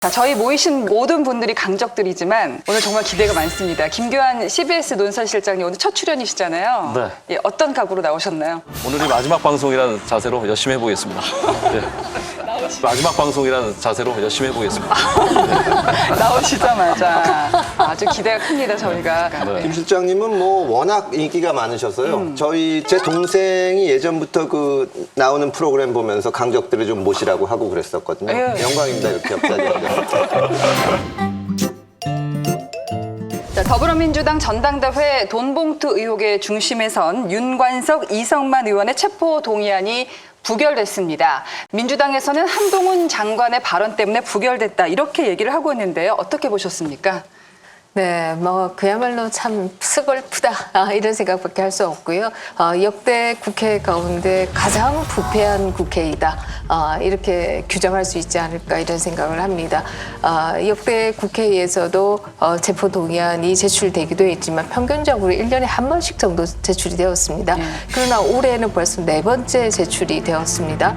자, 저희 모이신 모든 분들이 강적들이지만 오늘 정말 기대가 많습니다. 김규환 CBS 논설실장님 오늘 첫 출연이시잖아요. 네. 예, 어떤 각오로 나오셨나요? 오늘이 마지막 방송이라는 자세로 열심히 해보겠습니다. 네. 마지막 방송이라는 자세로 열심히 해보겠습니다. 나오시자마자 아주 기대가 큽니다, 저희가. 네. 김 실장님은 뭐 워낙 인기가 많으셔서요. 제 동생이 예전부터 그 나오는 프로그램 보면서 강적들을 좀 모시라고 하고 그랬었거든요. 예. 영광입니다, 이렇게 옆자리에. 자, 더불어민주당 전당대회 돈봉투 의혹의 중심에 선 윤관석, 이성만 의원의 체포 동의안이 부결됐습니다. 민주당에서는 한동훈 장관의 발언 때문에 부결됐다 이렇게 얘기를 하고 있는데요. 어떻게 보셨습니까? 네, 뭐 그야말로 참 스벌프다 이런 생각밖에 할 수 없고요. 역대 국회 가운데 가장 부패한 국회이다 이렇게 규정할 수 있지 않을까 이런 생각을 합니다. 역대 국회에서도 체포 동의안이 제출되기도 했지만 평균적으로 1년에 한 번씩 정도 제출이 되었습니다. 그러나 올해는 벌써 4번째 제출이 되었습니다.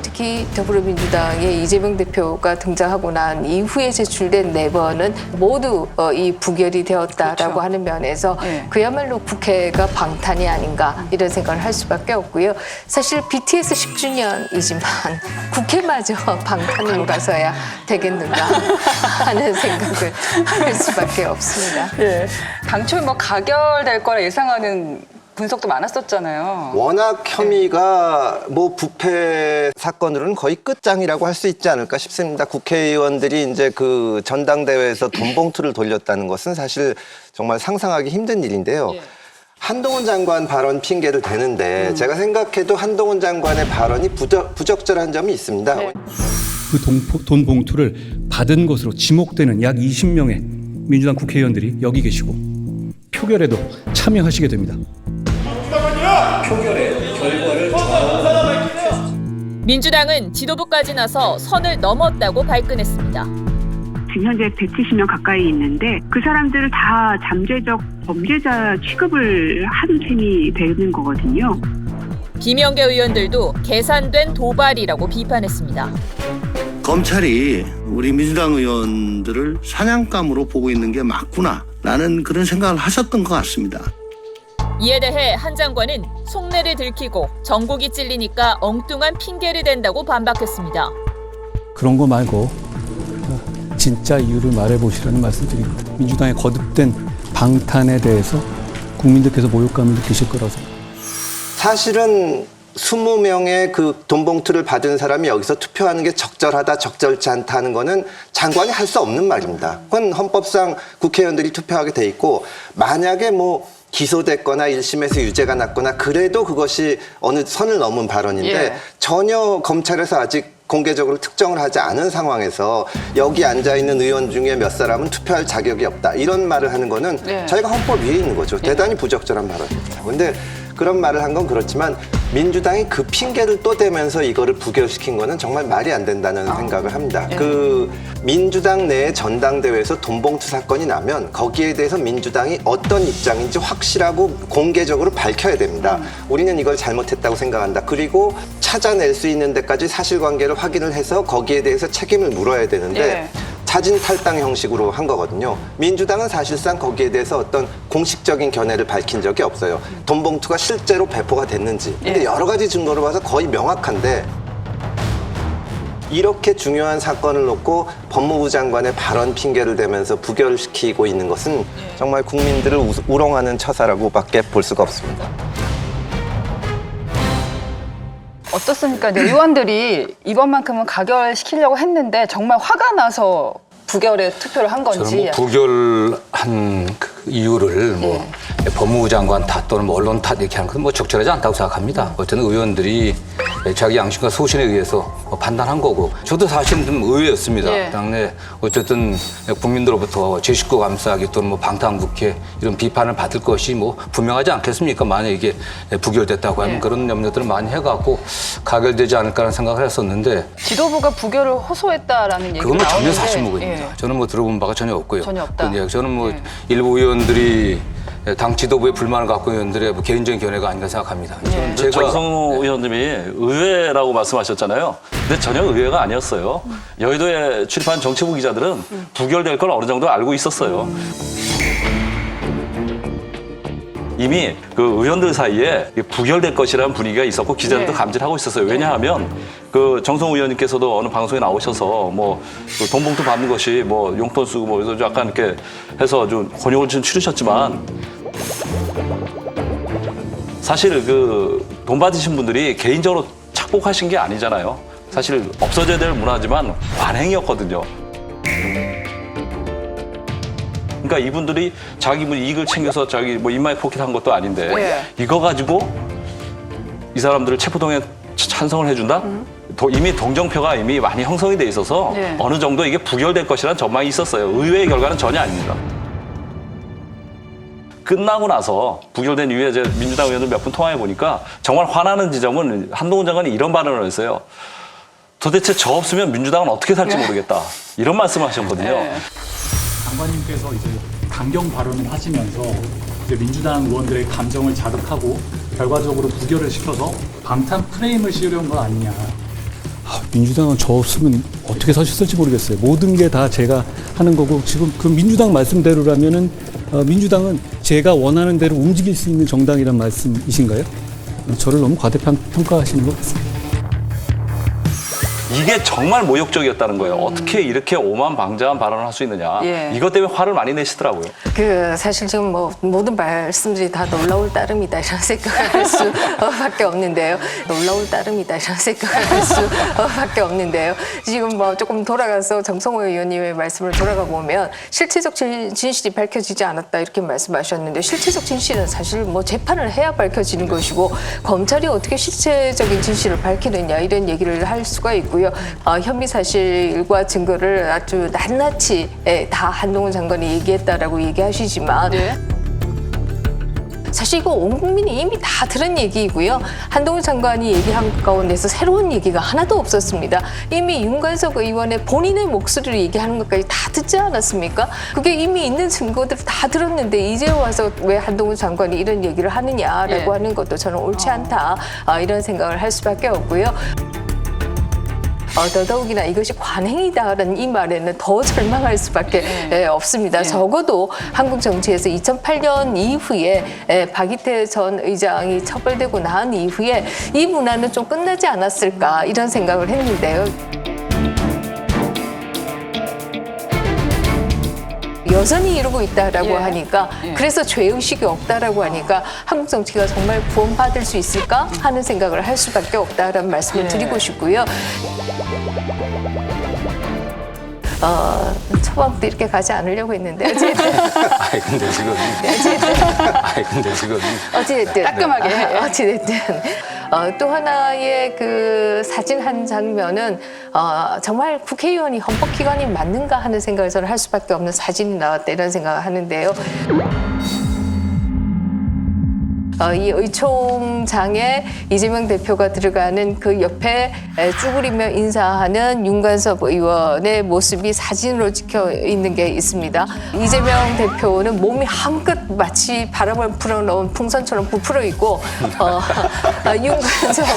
특히 더불어민주당의 이재명 대표가 등장하고 난 이후에 제출된 4번은 모두 이 부결이 되었다라고 그렇죠. 하는 면에서 네. 그야말로 국회가 방탄이 아닌가 이런 생각을 할 수밖에 없고요. 사실 BTS 10주년이지만 국회마저 방탄으로 가서야 되겠는가 하는 생각을 할 수밖에 없습니다. 예. 당초에 뭐 가결될 거라 예상하는 분석도 많았었잖아요. 워낙 혐의가 뭐 부패 사건으로는 거의 끝장이라고 할 수 있지 않을까 싶습니다. 국회의원들이 이제 그 전당대회에서 돈 봉투를 돌렸다는 것은 사실 정말 상상하기 힘든 일인데요. 한동훈 장관 발언 핑계를 대는데 제가 생각해도 한동훈 장관의 발언이 부적절한 점이 있습니다. 네. 그 돈 봉투를 받은 것으로 지목되는 약 20명의 민주당 국회의원들이 여기 계시고 표결에도 참여하시게 됩니다. 민주당은 지도부까지 나서 선을 넘었다고 발끈했습니다. 지금 현재 170명 가까이 있는데 그 사람들을 다 잠재적 범죄자 취급을 한 셈이 되는 거거든요. 김영계 의원들도 계산된 도발이라고 비판했습니다. 검찰이 우리 민주당 의원들을 사냥감으로 보고 있는 게 맞구나라는 그런 생각을 하셨던 것 같습니다. 이에 대해 한 장관은 속내를 들키고 정국이 찔리니까 엉뚱한 핑계를 댄다고 반박했습니다. 그런 거 말고 진짜 이유를 말해보시라는 말씀드립니다. 민주당의 거듭된 방탄에 대해서 국민들께서 모욕감을 느끼실 거라고 생각합니다. 사실은 20명의 그 돈 봉투를 받은 사람이 여기서 투표하는 게 적절하다, 적절치 않다는 거는 장관이 할 수 없는 말입니다. 그건 헌법상 국회의원들이 투표하게 돼 있고 만약에 뭐 기소됐거나 1심에서 유죄가 났거나 그래도 그것이 어느 선을 넘은 발언인데 예. 전혀 검찰에서 아직 공개적으로 특정을 하지 않은 상황에서 여기 앉아있는 의원 중에 몇 사람은 투표할 자격이 없다. 이런 말을 하는 거는 예. 저희가 헌법 위에 있는 거죠. 대단히 부적절한 발언입니다. 근데 그런 말을 한 건 그렇지만 민주당이 그 핑계를 또 대면서 이거를 부결시킨 거는 정말 말이 안 된다는 생각을 합니다. 그 민주당 내 전당대회에서 돈봉투 사건이 나면 거기에 대해서 민주당이 어떤 입장인지 확실하고 공개적으로 밝혀야 됩니다. 우리는 이걸 잘못했다고 생각한다. 그리고 찾아낼 수 있는 데까지 사실관계를 확인을 해서 거기에 대해서 책임을 물어야 되는데 자진 탈당 형식으로 한 거거든요. 민주당은 사실상 거기에 대해서 어떤 공식적인 견해를 밝힌 적이 없어요. 돈 봉투가 실제로 배포가 됐는지. 근데 여러 가지 증거를 봐서 거의 명확한데 이렇게 중요한 사건을 놓고 법무부 장관의 발언 핑계를 대면서 부결시키고 있는 것은 정말 국민들을 우롱하는 처사라고밖에 볼 수가 없습니다. 어떻습니까? 이제 의원들이 이번만큼은 가결시키려고 했는데 정말 화가 나서 부결에 투표를 한 건지. 저는 뭐 부결한 그 이유를 뭐 법무부 장관 탓 또는 뭐 언론 탓 이렇게 하는 건 뭐 적절하지 않다고 생각합니다. 어쨌든 의원들이 자기 양심과 소신에 의해서 판단한 거고 저도 사실은 좀 의외였습니다. 당내 어쨌든 국민들로부터 제 식구 감싸기 또는 뭐 방탄국회 이런 비판을 받을 것이 뭐 분명하지 않겠습니까? 만약 이게 부결됐다고 하면 그런 염려들을 많이 해갖고 가결되지 않을까라는 생각을 했었는데 지도부가 부결을 호소했다라는 얘기가 그건 뭐 전혀 나오는데 사실무근입니다. 저는 뭐 들어본 바가 전혀 없고요. 전혀 없다. 저는 뭐 일부 의원들이 당 지도부의 불만을 갖고 있는 의원들의 뭐 개인적인 견해가 아닌가 생각합니다. 저는 제가 정성호 의원님이 의외라고 말씀하셨잖아요. 근데 전혀 의외가 아니었어요. 여의도에 출입한 정치부 기자들은 부결될 걸 어느 정도 알고 있었어요. 이미 그 의원들 사이에 부결될 것이라는 분위기가 있었고 기자들도 감지를 하고 있었어요. 왜냐하면 그 정성호 의원님께서도 어느 방송에 나오셔서 뭐 돈 봉투 받는 것이 뭐 용돈 쓰고 뭐 그래서 약간 이렇게 해서 좀 곤욕을 좀 치르셨지만 사실 그 돈 받으신 분들이 개인적으로 착복하신 게 아니잖아요. 사실 없어져야 될 문화지만 관행이었거든요. 그러니까 이분들이 자기 뭐 이익을 챙겨서 자기 뭐 인마이 포켓한 것도 아닌데 이거 가지고 이 사람들을 체포동에 찬성을 해준다? 이미 동정표가 이미 많이 형성이 돼 있어서 어느 정도 이게 부결될 것이라는 전망이 있었어요. 의외의 결과는 전혀 아닙니다. 끝나고 나서 부결된 이후에 이제 민주당 의원들 몇 분 통화해 보니까 정말 화나는 지점은 한동훈 장관이 이런 발언을 했어요. 도대체 저 없으면 민주당은 어떻게 살지 모르겠다. 이런 말씀을 하셨거든요. 장관님께서 이제 강경 발언을 하시면서 이제 민주당 의원들의 감정을 자극하고 결과적으로 부결을 시켜서 방탄 프레임을 씌우려는 건 아니냐. 민주당은 저 없으면 어떻게 사셨을지 모르겠어요. 모든 게 다 제가 하는 거고 지금 그 민주당 말씀대로라면은 민주당은 제가 원하는 대로 움직일 수 있는 정당이란 말씀이신가요? 저를 너무 과대평가하시는 것 같습니다. 이게 정말 모욕적이었다는 거예요. 어떻게 이렇게 오만방자한 발언을 할 수 있느냐. 이것 때문에 화를 많이 내시더라고요. 사실 지금 뭐 모든 말씀들이 다 놀라울 따름이다 이런 생각을 할 수밖에 없는데요. 놀라울 따름이다 이런 생각을 할 수밖에 없는데요. 지금 뭐 조금 돌아가서 정성호 의원님의 말씀을 돌아가 보면 실체적 진실이 밝혀지지 않았다 이렇게 말씀하셨는데 실체적 진실은 사실 뭐 재판을 해야 밝혀지는 것이고 검찰이 어떻게 실체적인 진실을 밝히느냐 이런 얘기를 할 수가 있고요. 혐의 사실과 증거를 아주 낱낱이 다 한동훈 장관이 얘기했다라고 얘기하시지만 사실 이거 온 국민이 이미 다 들은 얘기이고요. 한동훈 장관이 얘기한 가운데서 새로운 얘기가 하나도 없었습니다. 이미 윤관석 의원의 본인의 목소리를 얘기하는 것까지 다 듣지 않았습니까? 그게 이미 있는 증거들을 다 들었는데 이제 와서 왜 한동훈 장관이 이런 얘기를 하느냐라고 하는 것도 저는 옳지 않다 이런 생각을 할 수밖에 없고요. 더더욱이나 이것이 관행이다라는 이 말에는 더 절망할 수밖에 없습니다. 적어도 한국 정치에서 2008년 이후에 박이태 전 의장이 처벌되고 난 이후에 이 문화는 좀 끝나지 않았을까 이런 생각을 했는데요. 여전히 이러고 있다라고 하니까 그래서 죄의식이 없다라고 하니까 한국 정치가 정말 구원받을 수 있을까 하는 생각을 할 수밖에 없다라는 말씀을 드리고 싶고요. 처음부터 이렇게 가지 않으려고 했는데 어찌됐든 따끔하게. 어찌됐든 또 하나의 그 사진 한 장면은 정말 국회의원이 헌법기관이 맞는가 하는 생각을 저는 할 수밖에 없는 사진이 나왔다 이런 생각을 하는데요. 이 의총장에 이재명 대표가 들어가는 그 옆에 쭈그리며 인사하는 윤관석 의원의 모습이 사진으로 찍혀 있는 게 있습니다. 이재명 대표는 몸이 한껏 마치 바람을 불어넣은 풍선처럼 부풀어 있고 윤관석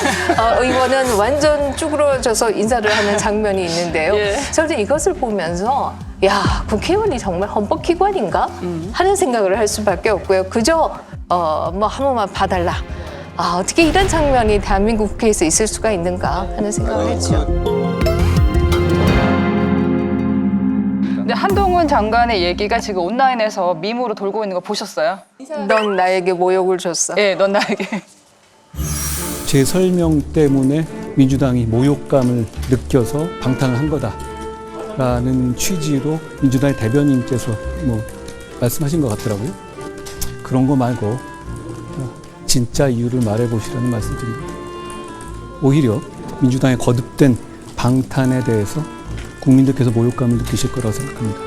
의원은 완전 쭈그러져서 인사를 하는 장면이 있는데요. 저는 이것을 보면서 야, 국회의원이 정말 헌법기관인가 하는 생각을 할 수밖에 없고요. 그저 뭐 한 번만 봐달라. 어떻게 이런 장면이 대한민국 국회에서 있을 수가 있는가 하는 생각을 했죠. 근데 한동훈 장관의 얘기가 지금 온라인에서 밈으로 돌고 있는 거 보셨어요? 넌 나에게 모욕을 줬어. 네, 넌 나에게. 제 설명 때문에 민주당이 모욕감을 느껴서 방탄을 한 거다라는 취지로 민주당의 대변인께서 뭐 말씀하신 것 같더라고요. 그런 거 말고 진짜 이유를 말해보시라는 말씀드립니다. 오히려 민주당의 거듭된 방탄에 대해서 국민들께서 모욕감을 느끼실 거라고 생각합니다.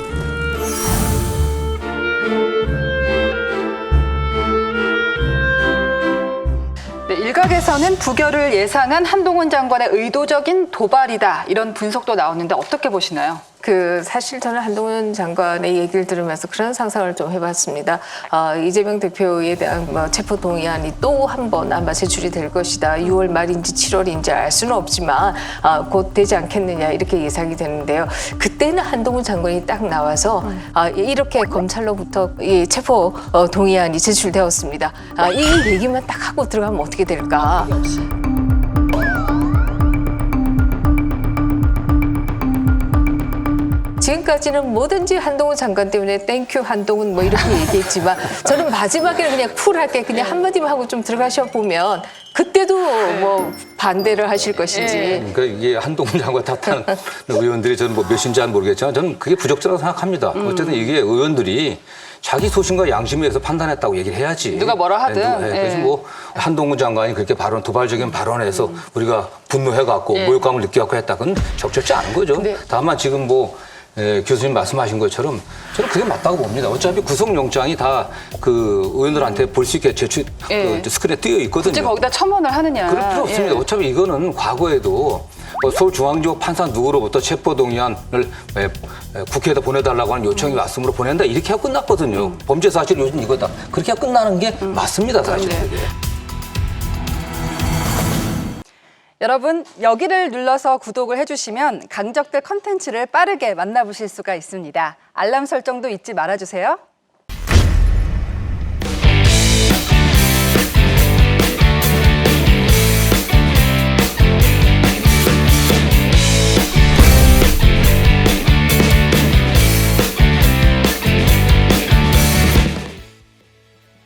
네, 일각에서는 부결을 예상한 한동훈 장관의 의도적인 도발이다 이런 분석도 나오는데 어떻게 보시나요? 사실 저는 한동훈 장관의 얘기를 들으면서 그런 상상을 좀 해봤습니다. 이재명 대표에 대한 체포 동의안이 또 한 번 아마 제출이 될 것이다. 6월 말인지 7월인지 알 수는 없지만 곧 되지 않겠느냐 이렇게 예상이 되는데요. 그때는 한동훈 장관이 딱 나와서 이렇게 검찰로부터 이 체포 동의안이 제출되었습니다. 이 얘기만 딱 하고 들어가면 어떻게 될까? 지금까지는 뭐든지 한동훈 장관 때문에 땡큐 한동훈 뭐 이렇게 얘기했지만 저는 마지막에는 그냥 쿨하게 그냥 한마디만 하고 좀 들어가셔 보면 그때도 뭐 반대를 하실 것인지. 그러니까 이게 한동훈 장관 탓하는 의원들이 저는 뭐 몇인지 잘 모르겠지만 저는 그게 부적절하다고 생각합니다. 어쨌든 이게 의원들이 자기 소신과 양심에 의해서 판단했다고 얘기를 해야지. 누가 뭐라 하든. 그래서 뭐 한동훈 장관이 그렇게 도발적인 발언에서 우리가 분노해갖고 모욕감을 느껴갖고 했다. 그건 적절치 않은 거죠. 다만 지금 교수님 말씀하신 것처럼 저는 그게 맞다고 봅니다. 어차피 구속영장이 다 그 의원들한테 볼 수 있게 제출 스크린에 띄어 있거든요. 굳이 거기다 첨언을 하느냐. 그럴 필요 없습니다. 어차피 이거는 과거에도 서울중앙지법 판사 누구로부터 체포동의안을 국회에다 보내달라고 하는 요청이 왔으므로 보낸다 이렇게 하고 끝났거든요. 범죄 사실 요즘 이거다. 그렇게 하고 끝나는 게 맞습니다. 사실. 여러분, 여기를 눌러서 구독을 해주시면 강적들 컨텐츠를 빠르게 만나보실 수가 있습니다. 알람 설정도 잊지 말아주세요.